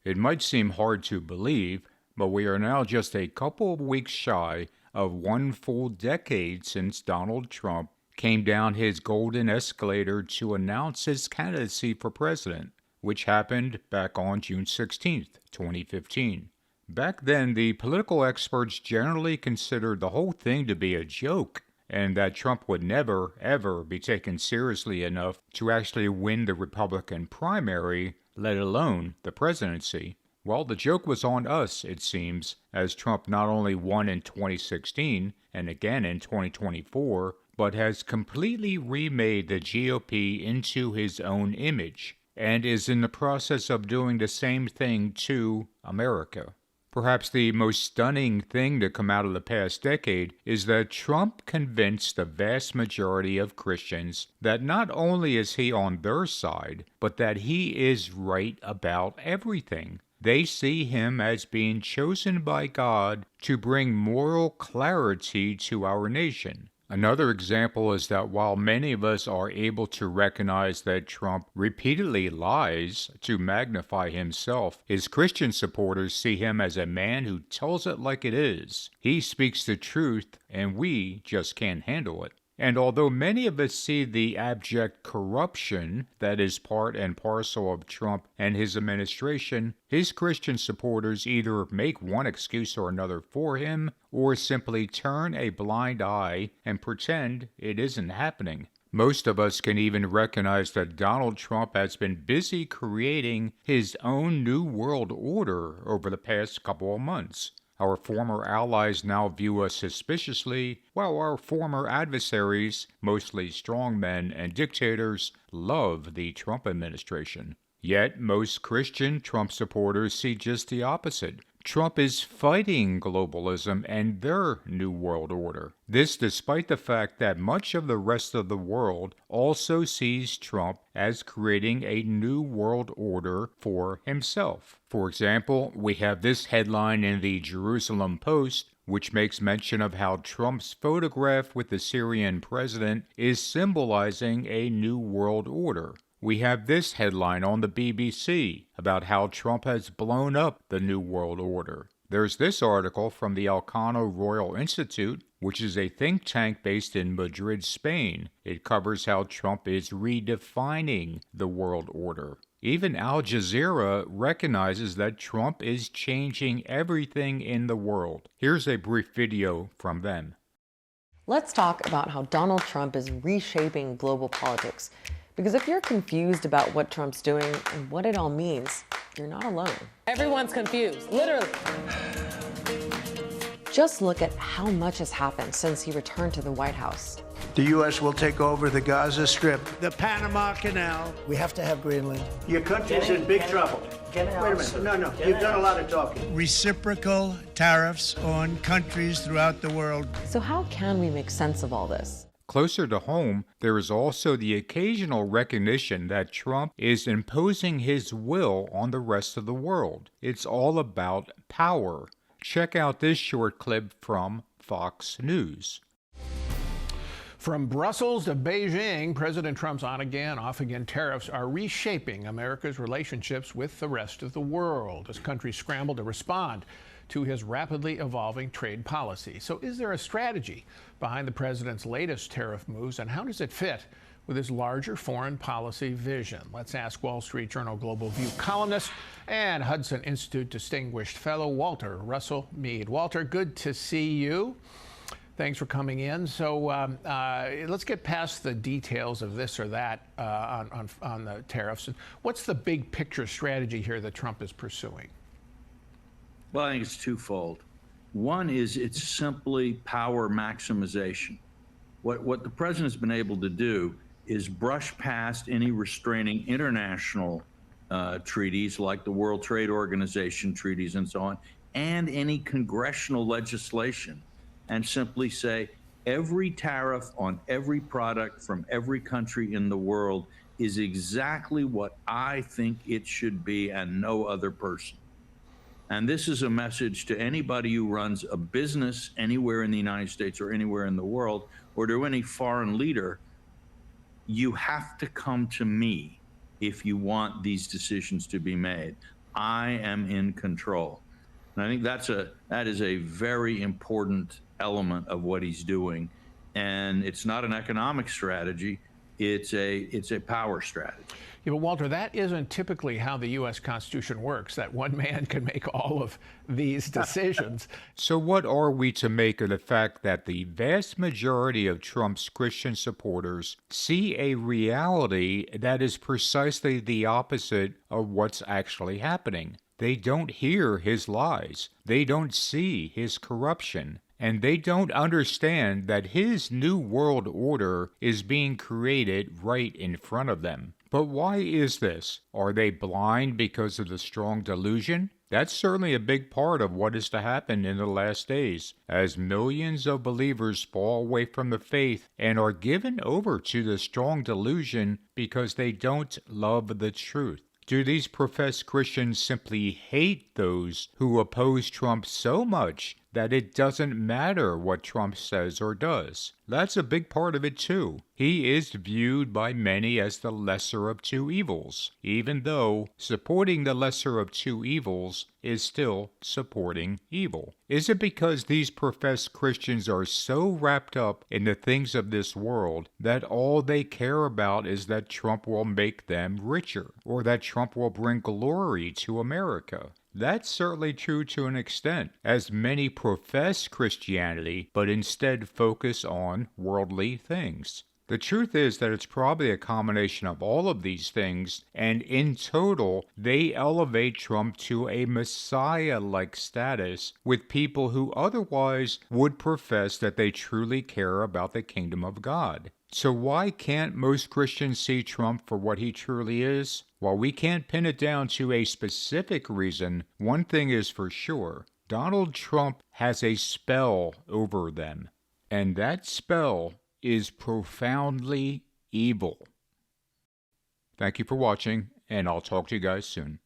It might seem hard to believe, but we are now just a couple of weeks shy of one full decade since Donald Trump came down his golden escalator to announce his candidacy for president, which happened back on June 16th, 2015. Back then, the political experts generally considered the whole thing to be a joke, and that Trump would never, ever be taken seriously enough to actually win the Republican primary, let alone the presidency. Well, the joke was on us, it seems, as Trump not only won in 2016 and again in 2024, but has completely remade the GOP into his own image, and is in the process of doing the same thing to America. Perhaps the most stunning thing to come out of the past decade is that Trump convinced the vast majority of Christians that not only is he on their side, but that he is right about everything. They see him as being chosen by God to bring moral clarity to our nation. Another example is that while many of us are able to recognize that Trump repeatedly lies to magnify himself, his Christian supporters see him as a man who tells it like it is. He speaks the truth, and we just can't handle it. And although many of us see the abject corruption that is part and parcel of Trump and his administration, his Christian supporters either make one excuse or another for him, or simply turn a blind eye and pretend it isn't happening. Most of us can even recognize that Donald Trump has been busy creating his own new world order over the past couple of months. Our former allies now view us suspiciously, while our former adversaries, mostly strongmen and dictators, love the Trump administration. Yet most Christian Trump supporters see just the opposite. Trump is fighting globalism and their new world order. This despite the fact that much of the rest of the world also sees Trump as creating a new world order for himself. For example, we have this headline in the Jerusalem Post, which makes mention of how Trump's photograph with the Syrian president is symbolizing a new world order. We have this headline on the BBC about how Trump has blown up the New World Order. There's this article from the Elcano Royal Institute, which is a think tank based in Madrid, Spain. It covers how Trump is redefining the world order. Even Al Jazeera recognizes that Trump is changing everything in the world. Here's a brief video from them. Let's talk about how Donald Trump is reshaping global politics. Because if you're confused about what Trump's doing and what it all means, you're not alone. Everyone's confused, literally. Just look at how much has happened since he returned to the White House. The U.S. will take over the Gaza Strip, the Panama Canal. We have to have Greenland. Your country's in big trouble. Wait a minute. No. You've done a lot of talking. Reciprocal tariffs on countries throughout the world. So how can we make sense of all this? Closer to home, there is also the occasional recognition that Trump is imposing his will on the rest of the world. It's all about power. Check out this short clip from Fox News. From Brussels to Beijing, President Trump's on-again, off-again tariffs are reshaping America's relationships with the rest of the world as countries scramble to respond to his rapidly evolving trade policy. So is there a strategy behind the president's latest tariff moves, and how does it fit with his larger foreign policy vision? Let's ask Wall Street Journal Global View columnist and Hudson Institute distinguished fellow Walter Russell Mead. Walter, good to see you. Thanks for coming in. So let's get past the details of this or that on the tariffs. What's the big picture strategy here that Trump is pursuing? Well, I think it's twofold. One is it's simply power maximization. What the president's been able to do is brush past any restraining international treaties like the World Trade Organization treaties and so on, and any congressional legislation, and simply say every tariff on every product from every country in the world is exactly what I think it should be and no other person. And this is a message to anybody who runs a business anywhere in the United States or anywhere in the world, or to any foreign leader. You have to come to me if you want these decisions to be made. I am in control. And I think that is a very important element of what he's doing. And it's not an economic strategy. It's a power strategy. Yeah, but Walter, that isn't typically how the U.S. Constitution works, that one man can make all of these decisions. So what are we to make of the fact that the vast majority of Trump's Christian supporters see a reality that is precisely the opposite of what's actually happening? They don't hear his lies. They don't see his corruption. And they don't understand that his new world order is being created right in front of them. But why is this? Are they blind because of the strong delusion? That's certainly a big part of what is to happen in the last days, as millions of believers fall away from the faith and are given over to the strong delusion because they don't love the truth. Do these professed Christians simply hate those who oppose Trump so much that it doesn't matter what Trump says or does? That's a big part of it too. He is viewed by many as the lesser of two evils, even though supporting the lesser of two evils is still supporting evil. Is it because these professed Christians are so wrapped up in the things of this world that all they care about is that Trump will make them richer, or that Trump will bring glory to America? That's certainly true to an extent, as many profess Christianity, but instead focus on worldly things. The truth is that it's probably a combination of all of these things, and in total, they elevate Trump to a Messiah-like status with people who otherwise would profess that they truly care about the kingdom of God. So why can't most Christians see Trump for what he truly is? While we can't pin it down to a specific reason, one thing is for sure: Donald Trump has a spell over them. And that spell is profoundly evil. Thank you for watching, and I'll talk to you guys soon.